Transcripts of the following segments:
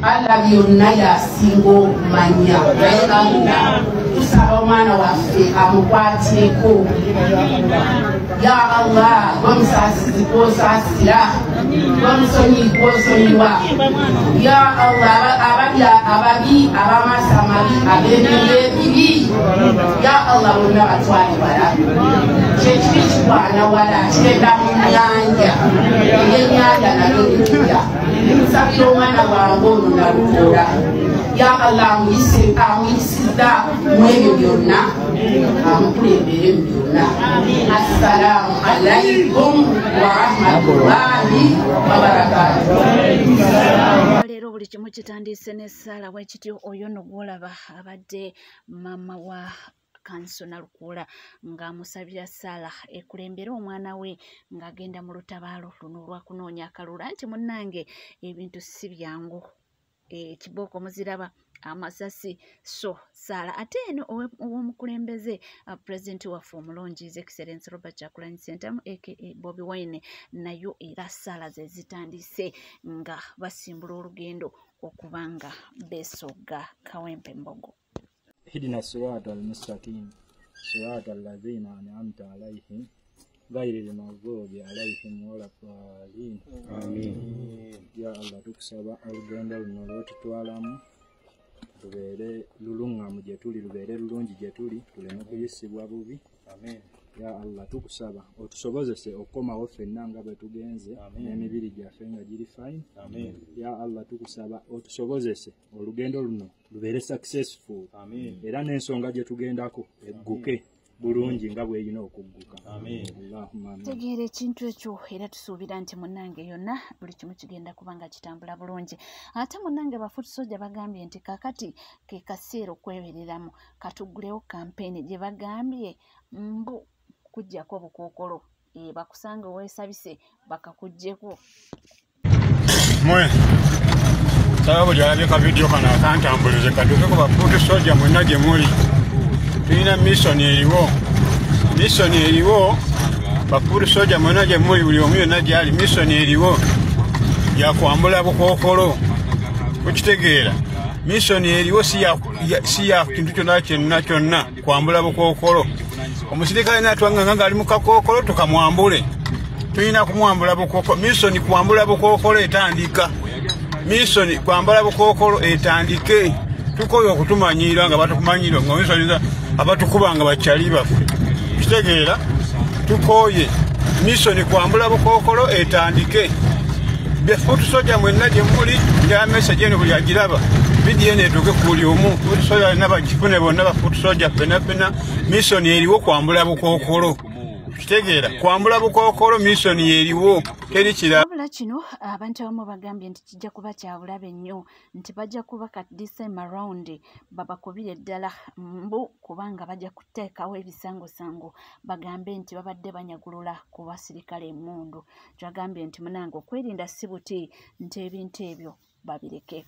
alla byonna yasinga okumanya naye Allah tusaba omwana waffe amukwatireko ya Allah gwomusasizi gwosasira gwomusonyi gwosonyiwa ya Allah ababi abamasa amabi ab'emibiri ebibi ya Allah bonna batwale wala kyekiri kikwana wala kigenda mu nnyanja ey'ennyanja nayo nekirya nsabira omwana wange ono nalukola ya Allah amuyisiza mu ebyo byonna amukulembere mu byonna. Assalamu alaikum wa rahmatullahi wa barakatuh. Leero buli kimu kitandise n'essaala bwekityo oyo no gwolaba abadde mama wa Kansona Lukuula ng'amusabira ssala ekulembera omwana we ng'agenda mu lutabaalo luno lwakunoonya akalulu anti munnange ebintu si byangu ekibooko muziraba amasasi so ssala ate eno ow'omukulembeze pulezidenti waffe omulongi His Excellency Robert Kyagulanyi Ssentamu aka Bobi Wine nayo era ssala ze zitandise nga basimbula olugendo okubanga beesogga Kawempe Mbogo. اهدنا الصراط المستقيم صراط الذين أنعمت عليهم غير المغضوب عليهم ولا الضالين آمين. يا الله tukusaba olugendo luno lwotutwalamu lubeere lulungamu gye tuli lubeere lulungi gye tuli tuleme kuyisibwa bubi. Amen. Ya Allah tukusaba otusobozese okukomawo ffenna nga bwe tugenze n'emibiri gyaffe nga giri fine. Amen. Ya Allah tukusaba otusobozese olugendo luno lubeere successful. Amen. Era n'ensonga gye tugendako egguke bulungi nga bweyina okugguka. Amen. Allahumma tegeera ekintu ekyo era tusuubira nti munnange yonna buli kimu kigenda kubanga kitambula bulungi. Ate munnange bafutusojja bagambye nti kakati ke kaseera okwebereramu katuggulewo kampeyini gye bagambye mbu kujjako bukookolo bakusanga weesabise bakakuggyeko. Mwe saba buli alabye ka vidiyo kano akantambulize katuuke ku bafutusojja mwenna gye muli. Tulina mission eriwo bafutusojja mwenna gye muli buli omu yonna gyali mission eriwo yakwambula bukookolo. Okitegeera mission eriwo si ya kintu kyonna kwambula bukookolo. Omusirikale natwanga nga ali mu kakookolo tukamwambule. Tulina kumwambula bukookolo. Mission kwambula bukookolo etandika. Mission kwambula bukookolo etandike. Tukoye okutumanyira nga batukumanyira nga mission abatukuba nga bakyali baffe. Kitegeera tukoye mission kwambula bukookolo etandike. Befutusojja mwenna gye muli ya message eno buli agiraba vidiyo eno etuuke ku buli omu. Futusojja nabagifune bonna bafutusojja ffenna mission eriwo kwambula bukookolo. Kitegeera kwambula bukookolo mission eriwo teri kirala. Wabula kino abantu abamu bagambye nti kijja kuba kya bulabe nnyo nti bajja kuba kat this time around babakubire ddala mbu kubanga bajja kuteekawo ebisangosango bagambe nti babadde banyagulula ku basirikale emmundu. Kyagambye nti munange okwerinda si buti nti ebintu ebyo babireke.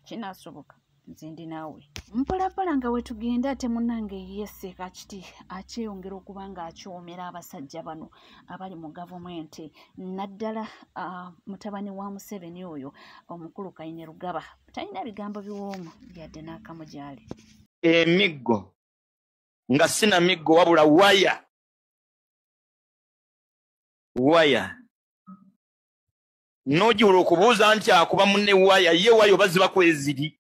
Kinaasoboka nze ndi naawe mpolapola nga wetugenda ate munange yese kakiti akyeyongera okuba nga akyomera abasajja bano abali mu gavumenti naddala mutabani wa Museveni oyo omukulu Kainerugaba talina bigambo biwoomu byadde n'akamu gyali. Emiggo nga sina miggo wabula waya nojiwula okubuuza nti akuba munne waya ye waya obaziba kweziri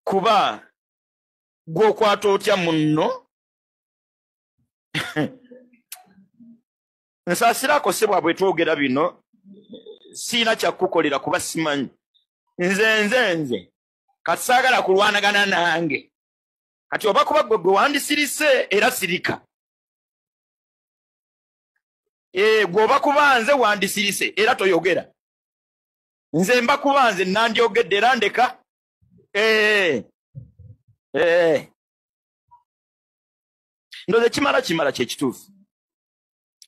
kuba gw'okwata otya munno. Nsaasirako sebwa bwe twogera bino siina kyakukolera kuba simanyi nze kati saagala kulwanagana nange kati oba kuba gwe wandisirise era sirika gwoba kuba nze wandisirise era toyogera nze mba kuba nze nandyogedde era ndeka. Ndoze kimala kyekituufu.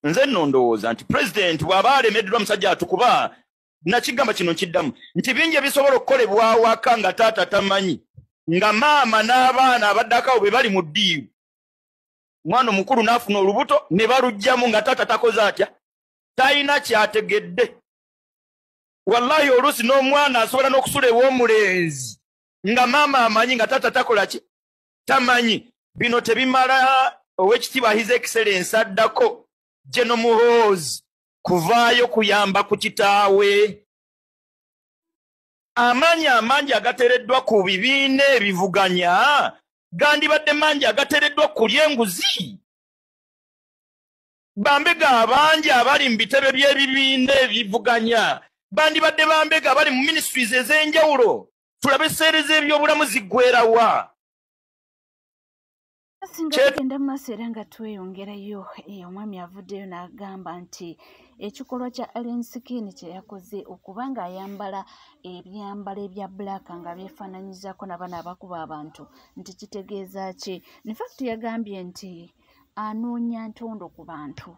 Nze nno ndowooza nti pulezidenti bw'aba alemeddwa musajja atukuba nakigamba kino nkiddamu nti bingi ebisobola okukolebwa waka nga taata tamanyi nga maama n'abaana abaddako be bali mu ddiiru mwana omukulu n'afuna olubuto ne balugjamu nga taata takoze atya talina kyategedde. wallahi olusi n'omwana asobola n'okusula ew'omulenzi nga maama amanyi nga tata takola ki tamanyi. Bino tebimala Oweekitiibwa His Excellency addako General Muhoozi kuvaayo kuyamba ku kitaawe. Amaanyi amangi agateereddwa ku bibiina ebivuganya gandibadde mangi agateereddwa kulya enguzi. Bambega abangi abali mu bitebe by'ebibiina ebivuganya bandibadde bambega abali mu ministries ez'enjawulo. Tulabe esseere z'ebyobulamu ziggwerawa. Singa tugenda mu maaso era nga tweyongerayo omwami avuddeyo n'agamba nti ekikolwa kya Allen Skin kye yakoze okuba nga ayambala ebyambalo ebya black nga byefaananyizaako n'abaana abakuba abantu nti kitegeeza ki. In fact yagambye nti anoonya ntondo ku bantu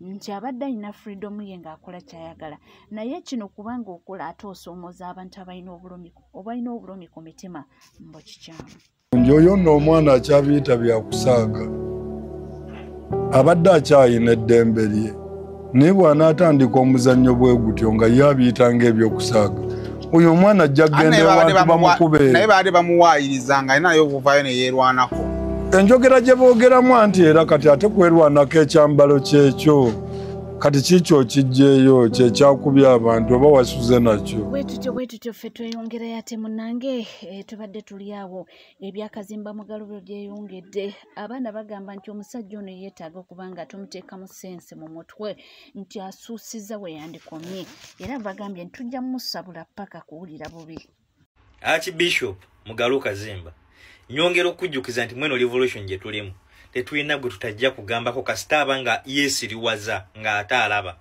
nti abadde alina freedom ye ng'akola kyayagala, naye kino kubanga okola ate osoomooza abantu abalina obulumi ku mitima mbo kikyamu. Oyo nno omwana akyabiyita byakusaaga abadde akyayina eddembe lye naye bw'anaatandika omuzannyo bwe gutyo nga ye abiyita ng'ebyokusaaga oyo omwana ajja kgenda ewantu bamukube. Naye baali bamuwaayiriza nga alina naye okuvaayo ne yeerwanako. Enjogera gye boogeramu anti era kati ate kwerwanako ekyambalo kyekyo kati kikyo kijjeeyo kyekyakubya abantu oba wasuze nakyo. Bwetutyo ffe tweyongerayo ate munnange tubadde tuli awo ebyakazimba mugalo bwe byeyongedde. Abaana bagamba nti omusajja ono yeetaaga okuba nga tumuteekamu sense mu mutwe nti asuusiza we yandikomye era bagambye nti tujja musabula paka kuwulira bubi. Archbishop Mugalo Kazimba nyongera okujjukiza nti mweno revolution gye tulimu tetulina gwe tutajja kugambako kasita abanga yeesiriwaza ng'ate alaba.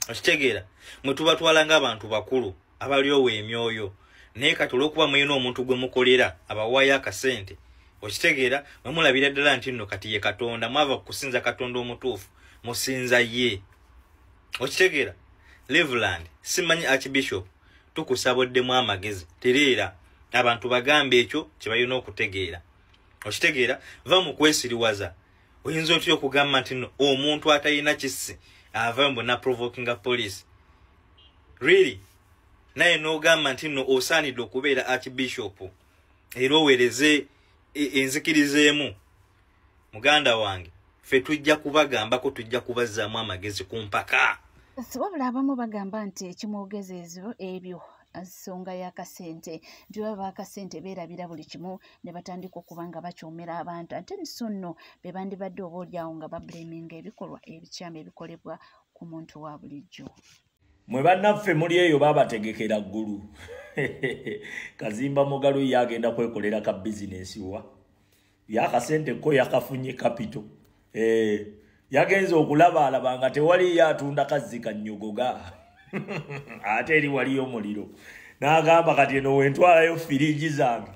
Okitegeera mwe tubatwala ng'abantu bakulu abaliowo emyoyo naye kati olw'okuba mulina omuntu gwe mukolera abawaayo akasente. Okitegeera mwe mulabira ddala nti nno kati ye Katonda mwava kusinza Katonda omutuufu musinza ye. Okitegeera Leveland simanyi Archbishop tukusaboddemu amagezi tereera abantu bagambe ekyo kye balina okutegeera. Okitegeera va mu kwesiriwaza oyinza otya okugamba nti no omuntu atalina kisi ava mbona provoking a police really naye n'ogamba nti no osaanidde okubeera Archbishop era oweereze enzikirizeemu. Muganda wange ffe tujja kubagambako tujja kubazzaamu amagezi ku mpaka. Wabula abamu bagamba nti ekimwogezeezo ebyo nsonga y'akasente nti baba akasente beerabira buli kimu ne batandika okuba nga bakyomera abantu ate so nno be bandibadde obaolyawo nga bableminga ebikolwa ebikyamu ebikolebwa ku muntu wa bulijjo. Mwe bannaffe muli eyo baabategekera ggulu. Kazimba Mugalo yagenda kwekolera ka bizinesi wa yakasente ko yakafunye kapito yagenze okulabaalaba nga tewali yatunda kazzi kannyogoga ate eri waliyo omuliro n'agamba kati eno wentwalayo firiji zange.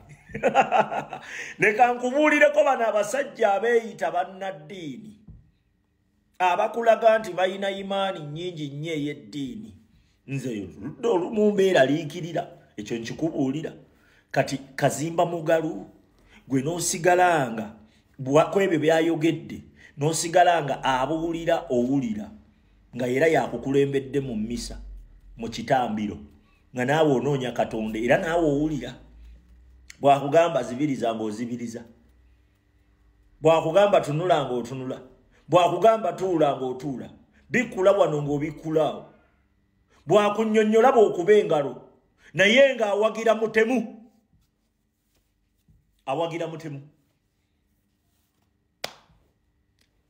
Leka nkubuulireko bano abasajja abeeyita bannaddiini abakulaga nti balina imaani nnyingi nnyo ey'eddiini. Nze ludda olumu mbeera liikirira ekyo nkikubuulira. Kati Kazimba Mugalo gwe n'osigalanga kwebyo byayogedde n'osigalanga abuulira owulira nga era yakukulembedde mu mmisa mu kitambiro nga naawe onoonya Katonda era naawe owulira. Bwakugamba zibiriza ng'ozibiriza, bwakugamba tunula ng'otunula, bwakugamba tuula ng'otuula, bikkula wano ng'obikkulaawo, bwakunnyonnyola bw'okuba engalo naye ng'awagira mutemu. Awagira mutemu.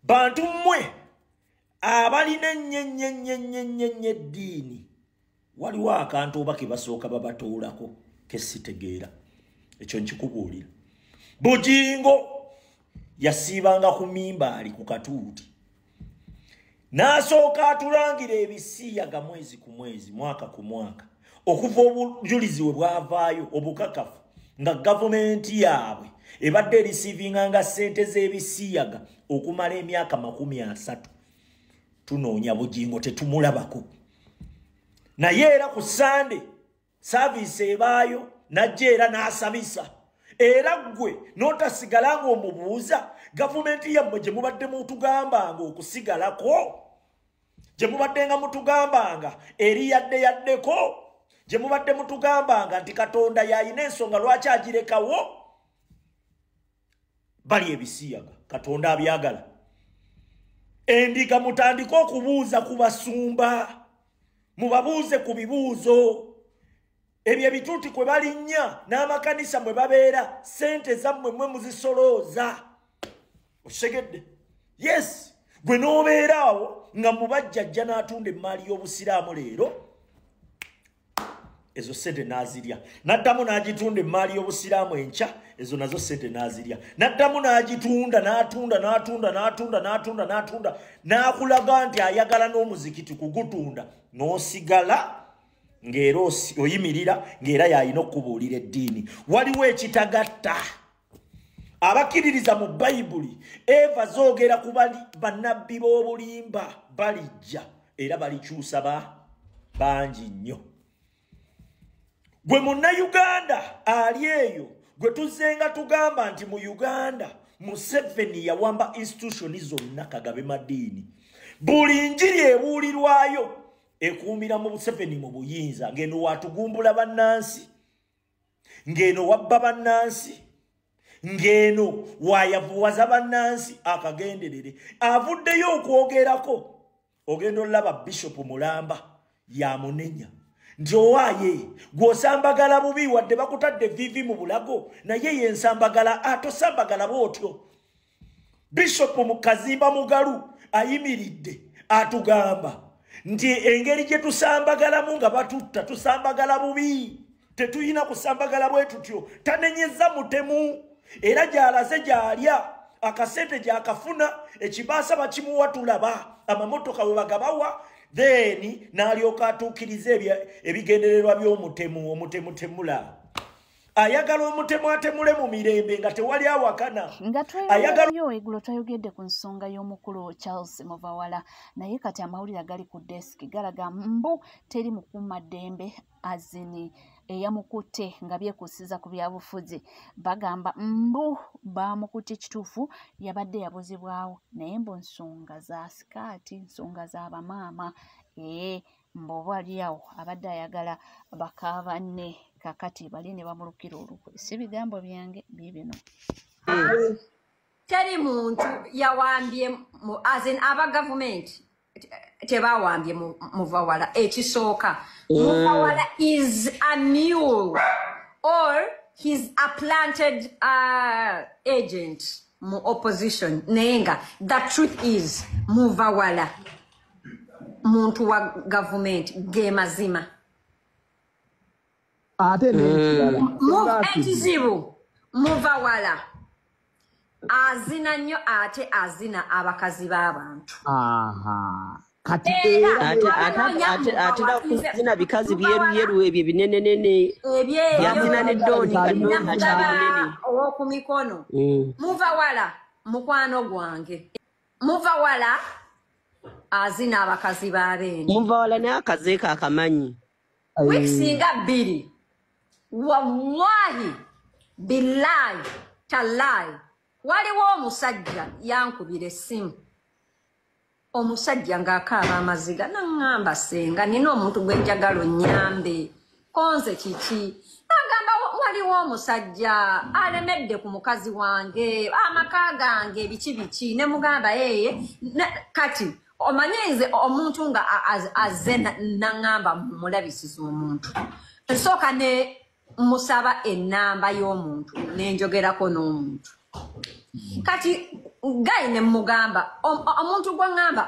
Bantu mmwe abalina ennyo eddiini waliwo akantu oba ke basooka babatuulako ke sitegeera. Ekyo nkikubuulira. Bugingo yasiibanga ku mimbaali ku katuuti n'asooka atulangira ebisiyaga mwezi ku mwezi mwaka ku mwaka okuva obujulizi we bwavaayo obukakafu nga gavumenti yaabwe ebadde erisiivinganga ssente z'ebisiyaga okumala emyaka 30. Tunoonya Bugingo tetumulabako. Naye era ku Sande saaviisi ebaayo najja era n'asabisa. Era ggwe n'otasigala ng'omubuuza gavumenti yammwe gye mubadde mutugambanga okusigalako, gye mubadde nga mutugambanga eri yaddeko gye mubadde mutugambanga nti Katonda yayina ensonga lwaki agirekawo bali ebisiyaga Katonda abyagala endiga mutandike okubuuza ku basumba mubabuuze ku bibuuzo ebyo ebituuti kwe balinnya n'amakanisa mwe babeera sente zammwe mwe muzisolooza okitegedde yes gwe n'obeeraawo nga mubajjajja n'atunda emmaali y'obusiraamu leero ezo sente n'azirya n'addamu n'agitunda emmaali y'obusiraamu enkya ezo nazo sente n'azirya n'addamu n'agitunda n'atunda n'akulaga nti ayagala n'omuzikiti kugutunda n'osigala ng'era oyimirira ng'era yalina okubuulira eddiini waliwo ekitagatta abakkiririza mu bayibuli eva zoogera ku bannabbi b'obulimba balijja era balikyusa bangi nnyo gwe munnayuganda ali eyo gwe tuzenga tugamba nti mu Uganda Museveni yawamba institutioni zonna Kagame Madiini buli njiri ebuulirwayo ekuumira mu Museveni mu buyinza ng'eno watugumbula bannansi ng'eno wabba bannansi ng'eno wayavuwaza bannansi akagenderere avuddeyo okwogerako ogenda olaba Bishop Mulamba yamunenya nti owaaye gw'osambagala bubi wadde bakutadde vivi mu bulago naye yensambagala atosambagala bw'otyo Bishop Mukazimba Mugalu ayimiridde atugamba nti engeri gye tusambagalamu nga batutta tusambagala bubi tetuyina kusambagala bwe tutyo tanenyeza mutemu era gy'alaze gy'alya akasente gy'akafuna ekibaasa bakimuwa tulaba amamotoka we bagabawa then n'alyoka atuukiriza ebigendererwa by'omutemu omutemu temula ayagala omutemu atemule mu mirembe nga tewali awakana ayagala eggulo twayogedde ku nsonga y'omukulu Charles Muvawala naye kati amawulire gali ku desk galaga mbu teri mukuumaddembe azini eyamukutte nga byekusiza ku byabufuzi bagamba mbu bamukutte kituufu yabadde yabuzibwawo naye mbu nsonga za sikaati nsonga z'abamaama mbu ali awo abadde ayagala bakabanne kakati bali ne bamulukira olukwe si bigambo byange bibino teri muntu yawambye aba gavumenti tebawambye Muvawala ekisooka Muvawala is a mule or he's a planted agent mu opposition nenga the truth is Muvawala muntu wa government ge mazima ate ekizibu Muvawala azina nnyo ate azina abakazi b'abantu kati atera kuzina bikazi byeru ebyo binenenene yazina neddoni owoku mikono Muvawala mukwano gwange Muvawala azina abakazi b'abeene Muvawala naye akazeeko akamanyi wikisinga bbiri wallahi billahi tallahi waliwo omusajja yankubira essimu omusajja ng'akaaba amaziga naŋŋamba senga nina omuntu gwe njagala onnyambe konze kiki agamba waliwo omusajja alemedde ku mukazi wange amaka gange biki ne mugamba kati omanyize omuntu nga azze naŋŋamba mulabisiza omuntu nsooka ne musaba ennamba y'omuntu nenjogerako n'omuntu kati gaine mugamba omuntu gwangamba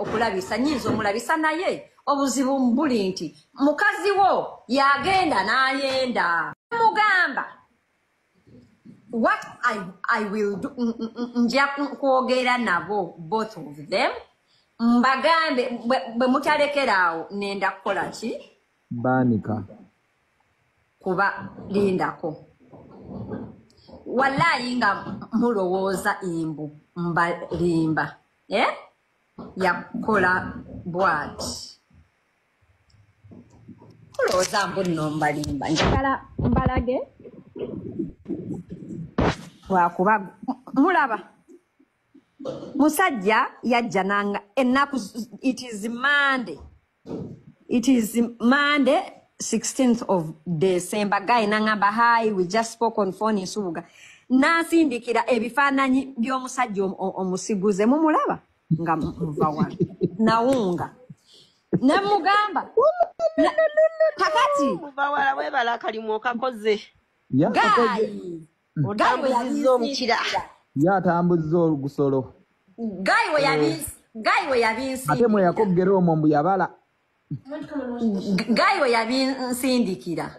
okulabisa nyinza omulabisa naye obuzibu mbuli nti mukazi wo yagenda n'ayenda mugamba what I will do nja kwogera nabo both of them mbagambe bwe mutalekerawo nenda kukola ki banika kuba lindako wallahi nga mulowooza imbu mbalimba yakola bwati mulowooza mbu nno mbalimba njagala mbalage wakuba mulaba musajja yajja nanga ennaku it is Monday 16th of December. Guy nangamba hi, we just spoke on phone in Subuga. Nasindikira ebifaananyi by'omusajja omusiguze mumulaba nga muva naunga namugamba kakati mubawala webala kalimu okakoze gayi otambuziza omukira yatambuziza olugusolo gayi we yabinsi ate mwe yakogera omwo mbu yabala gayi we yabinsindikira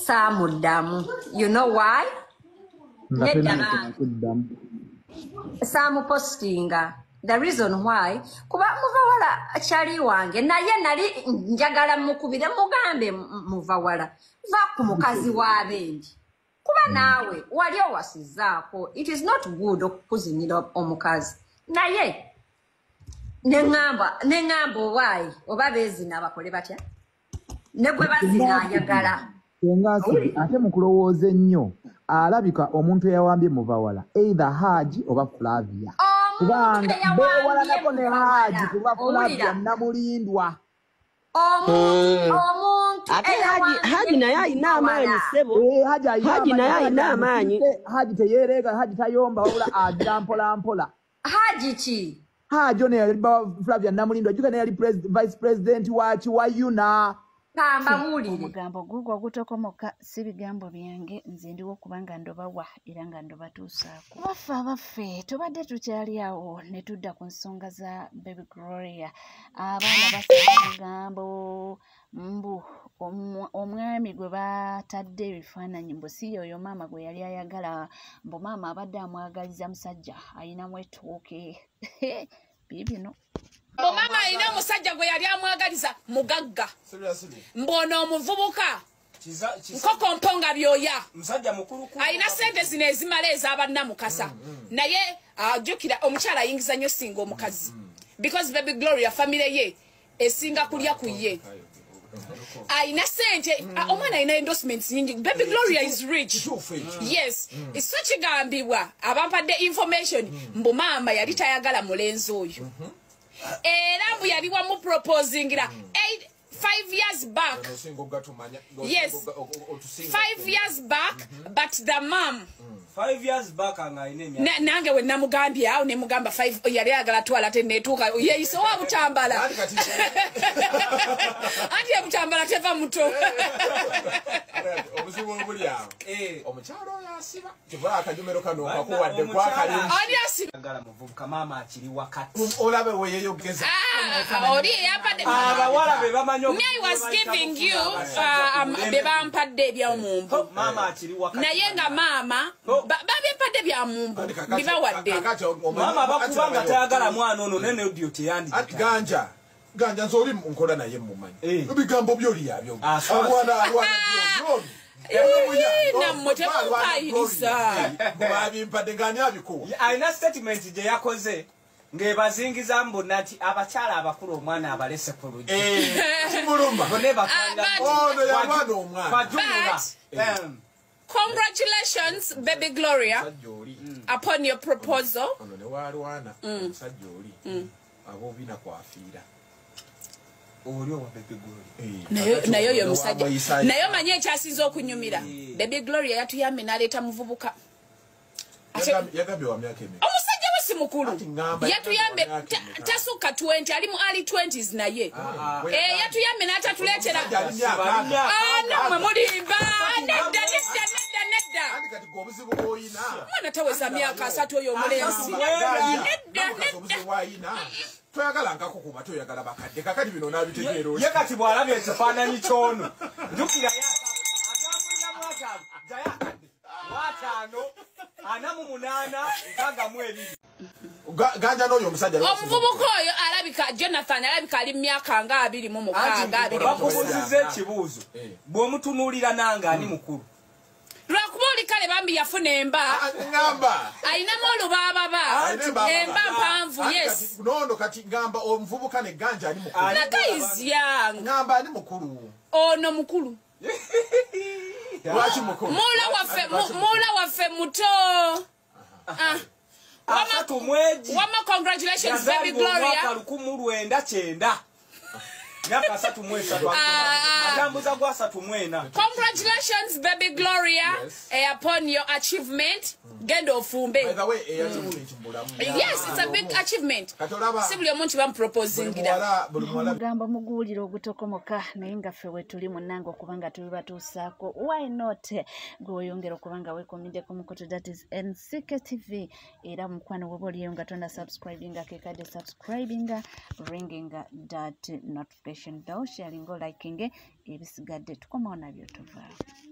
Samuddamu. You know why? Samu postinga. The reason why kuba muvawala chali wange naye nali njagala mukubire mugambe muvawala va ku mukazi wa bendi kuba nawe wali owasizaako. It is not good okukuzinira omukazi naye nengamba why oba bezina bakole batya negwe bazina ayagala engasi ate mukulowooza ennyo alabika omuntu eyawambye muvawala either Haji oba Flavia kubanga beewalanako ne Haji kuba Flavia namulindwa ate Haji naye alina amaanyi ssebo Haji naye alina amaanyi Haji teyeereega Haji tayomba wabula agira mpola mpola Haji ki Haji ono yali Flavia namulindwa juga ne yali vice president wa UNA Kamba mulire omugambo gugwo gutokomoka si bigambo byange nze ndiwo kubanga ndobawa era nga ndobatuusaako baffe tubadde tukyali awo ne tudda ku nsonga za Baby Gloria abaana basaba mugambo mbu omwami gwe batadde ebifaananyi mbu si oyo maama gwe yali ayagala mbu maama abadde amwagaliza musajja ayinamu ettooke bibino Mama alina omusajja gwe yali amwagaliza mugagga. Mbono omuvubuka. Nkoko mponga byoya. Musajja mukulu ku. Alina sente zino ezimala ez'abanna mukasa. Naye ajukira omukyala ayingiza nnyo singa omukazi. Because Baby Gloria family ye esinga kulya ku ye. Alina sente omwana alina endorsements nyingi. Baby Gloria is rich. Yes. It's kigambibwa abampadde information mbu maama yali tayagala mulenzi oyo. Era mbu yali wamu proposingira 5 years back. Yes. 5 years back, but the mom 5 years back angaine nange we namugambye awo ne mugamba 5 yali agala twala tenetuka yeyiso wa butambala ati butambala teva muto obuzibu obuli awo omukyalo yasiba kibwa akajumero kano kakuwadde kwa kali ali asiba ngala muvubuka mama akiri wakati olabe we yeyogeza oli yapade abawala be bamanyo I was giving you be bampadde ebya omumbu mama akiri wakati naye nga mama babempadde bya mumbu bibawadde mama bakubanga tayagala mwana ono nene audio teyandi ati ganja nzoli nkola naye mumanyi ebigambo byoli yabyo abwana alina statement gye yakoze ng'ebazingiza mbu nati abakyala abakulu omwana abalese ku luggi Congratulations, Baby Gloria, upon your proposal. Nayo yo musajja nayo manye ekyasinza okunyumira Baby Gloria yatuyambe n'aleeta muvubuka yagambye wa myaka emeka omusajja we si mukulu yatuyambe tasuka 20 ali mu early 20s naye yatuyambe n'atatuleetera namwe mulimba nedda mwana taweza myaka 3 oyo omulenzi nedda toyagala nkako kuba toyagala bakadde kakati bino nabitegeera ye kati bw'alabye ekifaananyi ky'ono njukira atambulira mwatano jayakadde mwatano 48 ganja n'oyo omusajja omuvubuka oyo alabika Jonathan alabika ali myaka nga 26 bakubuuziza ekibuuzo bw'omutunuulira nange ani mukulu lwakuba oli kale bambi yafuna emba ayinamu olubaababa emba mpanvu yes nono kati ngamba omuvubuka ne ganja ani mukulu nakayizya ngamba ani mukulu ono mukulu lwaki mukulu mula waffe muto wama congratulations Baby Gloria 1990 Myaka 3 atambuza gwa 3 Congratulations, baby Gloria, upon your achievement. Gendo ofumbe. By the way, yes, it's a big achievement. Sibuli omuntu bam proposing gira. Mugamba mugulira ogutokomoka naye nga ffe wetuli munange okubanga tuli batuusaako. Why not? Gw'oyongera okubanga weekomideko mukutu, that is NCK TV. Era mukwano weba oliyo nga tonda subscribinga kekade subscribinga, ringinga that notification bell, sharinga, likinge, ebisigadde tukomawo nabyo tuvaawo.